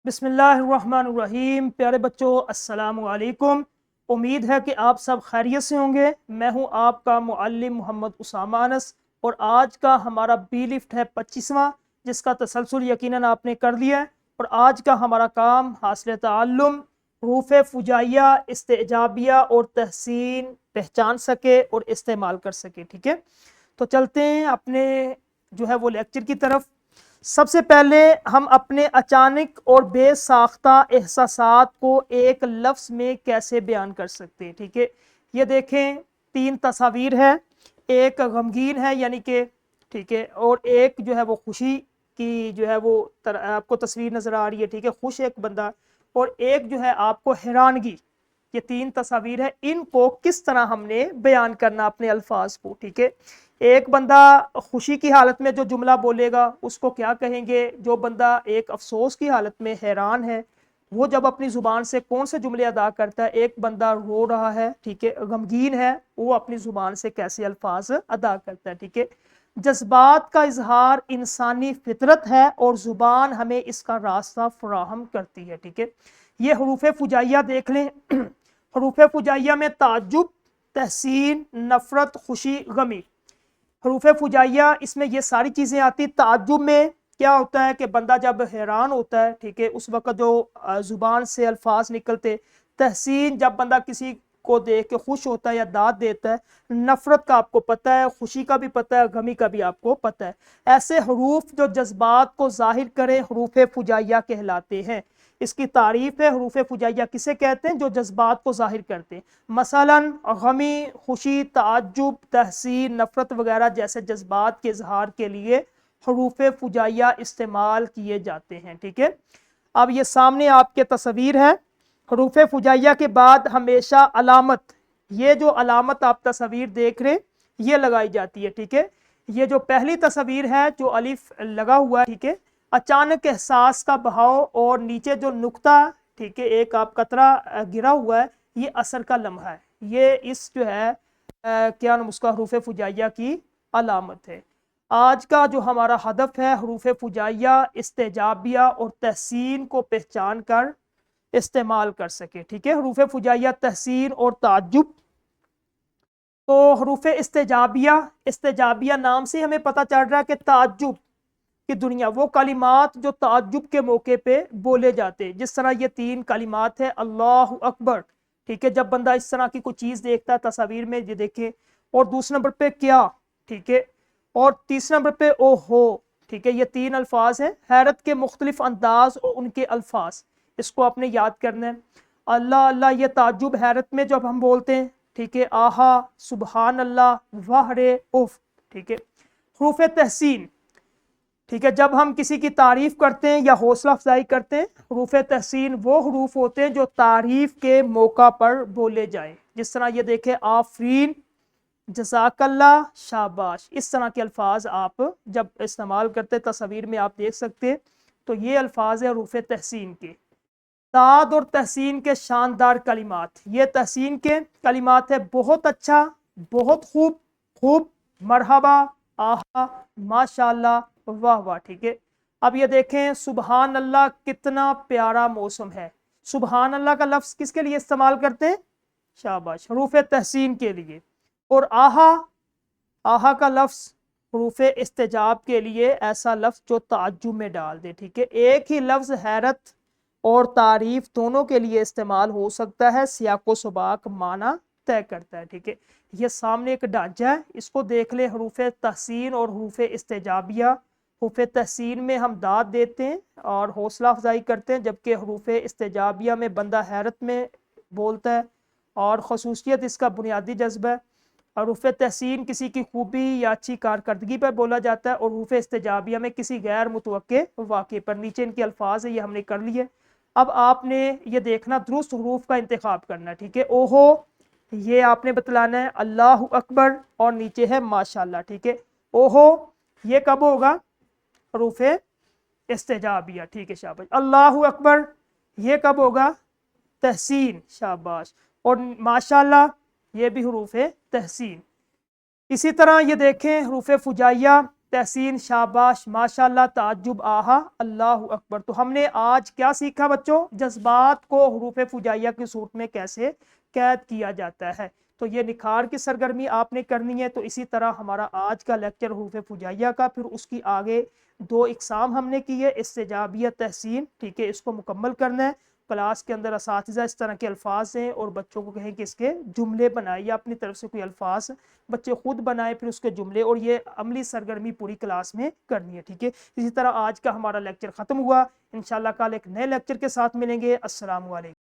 بسم اللہ الرحمن الرحیم۔ پیارے بچوں السلام علیکم۔ امید ہے کہ آپ سب خیریت سے ہوں گے۔ میں ہوں آپ کا معلم محمد اسامہ انس، اور آج کا ہمارا بی لفٹ ہے 25واں، جس کا تسلسل یقیناً آپ نے کر لیا ہے۔ اور آج کا ہمارا کام حاصل تعلم حروف فجائیہ، استعجابیہ اور تحسین پہچان سکے اور استعمال کر سکے۔ ٹھیک ہے، تو چلتے ہیں اپنے جو ہے وہ لیکچر کی طرف۔ سب سے پہلے ہم اپنے اچانک اور بے ساختہ احساسات کو ایک لفظ میں کیسے بیان کر سکتے ہیں۔ ٹھیک ہے، یہ دیکھیں 3 تصاویر ہے، ایک غمگین ہے یعنی کہ ٹھیک ہے، اور ایک جو ہے وہ خوشی کی جو ہے وہ آپ کو تصویر نظر آ رہی ہے۔ ٹھیک ہے، خوش ایک بندہ، اور ایک جو ہے آپ کو حیرانگی۔ یہ 3 تصاویر ہے، ان کو کس طرح ہم نے بیان کرنا اپنے الفاظ کو۔ ٹھیک ہے، ایک بندہ خوشی کی حالت میں جو جملہ بولے گا اس کو کیا کہیں گے؟ جو بندہ ایک افسوس کی حالت میں حیران ہے وہ جب اپنی زبان سے کون سے جملے ادا کرتا ہے؟ ایک بندہ رو رہا ہے، ٹھیک ہے، غمگین ہے، وہ اپنی زبان سے کیسے الفاظ ادا کرتا ہے؟ ٹھیک ہے، جذبات کا اظہار انسانی فطرت ہے اور زبان ہمیں اس کا راستہ فراہم کرتی ہے۔ ٹھیک ہے، یہ حروف فجائیہ دیکھ لیں۔ حروف فجائیہ میں تعجب، تحسین، نفرت، خوشی، غمی، حروف فجائیہ اس میں یہ ساری چیزیں آتی۔ تعجب میں کیا ہوتا ہے کہ بندہ جب حیران ہوتا ہے، ٹھیک ہے، اس وقت جو زبان سے الفاظ نکلتے۔ تحسین جب بندہ کسی کو دیکھ کے خوش ہوتا ہے یا داد دیتا ہے۔ نفرت کا آپ کو پتہ ہے، خوشی کا بھی پتہ ہے، غمی کا بھی آپ کو پتہ ہے۔ ایسے حروف جو جذبات کو ظاہر کریں حروف فجائیہ کہلاتے ہیں۔ اس کی تعریف ہے، حروف فجائیہ کسے کہتے ہیں؟ جو جذبات کو ظاہر کرتے ہیں۔ مثلاً غمی، خوشی، تعجب، تحسین، نفرت وغیرہ جیسے جذبات کے اظہار کے لیے حروف فجائیہ استعمال کیے جاتے ہیں۔ ٹھیک ہے، اب یہ سامنے آپ کے تصویر ہے۔ حروف فجائیہ کے بعد ہمیشہ علامت، یہ جو علامت آپ تصویر دیکھ رہے یہ لگائی جاتی ہے۔ ٹھیک ہے، یہ جو پہلی تصویر ہے جو الف لگا ہوا ہے، ٹھیک ہے، اچانک احساس کا بہاؤ، اور نیچے جو نقطہ، ٹھیک ہے، ایک آپ قطرہ گرا ہوا ہے، یہ اثر کا لمحہ ہے۔ یہ اس جو ہے کیا نام اس کا حروف فجائیہ کی علامت ہے۔ آج کا جو ہمارا ہدف ہے حروف فجائیہ، استعجابیہ اور تحسین کو پہچان کر استعمال کر سکے۔ ٹھیک ہے، حروف فجائیہ، تحسین اور تعجب۔ تو حروف استعجابیہ، استعجابیہ نام سے ہمیں پتہ چل رہا ہے کہ تعجب کی دنیا، وہ کلمات جو تعجب کے موقع پہ بولے جاتے، جس طرح یہ 3 کلمات ہے اللہ اکبر۔ ٹھیک ہے، جب بندہ اس طرح کی کوئی چیز دیکھتا ہے تصاویر میں، یہ دیکھیں، اور دوسرے نمبر پہ کیا، ٹھیک ہے، اور تیسرے نمبر پہ او ہو۔ ٹھیک ہے، یہ 3 الفاظ ہیں، حیرت کے مختلف انداز اور ان کے الفاظ، اس کو آپ نے یاد کرنا ہے۔ اللہ اللہ، یہ تعجب حیرت میں جب ہم بولتے ہیں، ٹھیک ہے، آہا، سبحان اللہ، واہ رے، اف۔ ٹھیک ہے، حروف تحسین، ٹھیک ہے، جب ہم کسی کی تعریف کرتے ہیں یا حوصلہ افزائی کرتے ہیں، حروف تحسین وہ حروف ہوتے ہیں جو تعریف کے موقع پر بولے جائیں۔ جس طرح یہ دیکھیں، آفرین، جزاک اللہ، شاباش، اس طرح کے الفاظ آپ جب استعمال کرتے تصویر میں آپ دیکھ سکتے ہیں۔ تو یہ الفاظ ہیں حروف تحسین کے۔ تاد اور تحسین کے شاندار کلمات، یہ تحسین کے کلمات ہے، بہت اچھا، بہت خوب، خوب، مرحبا، آہا، ماشاءاللہ، واہ واہ۔ ٹھیک ہے، اب یہ دیکھیں، سبحان اللہ، کتنا پیارا موسم ہے۔ سبحان اللہ کا لفظ کس کے لیے استعمال کرتے ہیں؟ شاباش، حروف تحسین کے لیے۔ اور آہا، آہا کا لفظ حروف استعجاب کے لیے ایسا لفظ جو تعجب میں ڈال دے۔ ٹھیک ہے، ایک ہی لفظ حیرت اور تعریف دونوں کے لیے استعمال ہو سکتا ہے، سیاق و سباق معنی طے کرتا ہے۔ ٹھیک ہے، یہ سامنے ایک ڈھانچہ ہے، اس کو دیکھ لیں، حروف تحسین اور حروف استعجابیہ۔ حروف تحسین میں ہم داد دیتے ہیں اور حوصلہ افزائی کرتے ہیں، جبکہ حروف استعجابیہ میں بندہ حیرت میں بولتا ہے، اور خصوصیت اس کا بنیادی جذبہ ہے۔ حروف تحسین کسی کی خوبی یا اچھی کارکردگی پر بولا جاتا ہے، اور حروف استعجابیہ میں کسی غیر متوقع واقعے پر۔ نیچے ان کے الفاظ ہیں، یہ ہم نے کر لیے۔ اب آپ نے یہ دیکھنا، درست حروف کا انتخاب کرنا ہے۔ ٹھیک ہے، اوہو، یہ آپ نے بتلانا ہے، اللہ اکبر، اور نیچے ہے ماشاءاللہ۔ ٹھیک ہے، اوہو یہ کب ہوگا؟ حروف استعجابیہ۔ ٹھیک ہے، شاباش۔ اللہ اکبر یہ کب ہوگا؟ تحسین، شاباش۔ اور ماشاءاللہ یہ بھی حروف تحسین۔ اسی طرح یہ دیکھیں، حروف فجائیہ تحسین، شاباش، ماشاءاللہ، تعجب، آہا، اللہ اکبر۔ تو ہم نے آج کیا سیکھا بچوں؟ جذبات کو حروف فجائیہ کی صورت میں کیسے قید کیا جاتا ہے۔ تو یہ نکھار کی سرگرمی آپ نے کرنی ہے۔ تو اسی طرح ہمارا آج کا لیکچر حروف فجائیہ کا، پھر اس کی آگے 2 اقسام ہم نے کی ہے، استجابیہ، تحسین، ٹھیک ہے، اس کو مکمل کرنا ہے۔ کلاس کے اندر اساتذہ اس طرح کے الفاظ ہیں اور بچوں کو کہیں کہ اس کے جملے بنائے، یا اپنی طرف سے کوئی الفاظ بچے خود بنائے، پھر اس کے جملے، اور یہ عملی سرگرمی پوری کلاس میں کرنی ہے، ٹھیک ہے۔ اسی طرح آج کا ہمارا لیکچر ختم ہوا، انشاءاللہ کل ایک نئے لیکچر کے ساتھ ملیں گے۔ السلام علیکم۔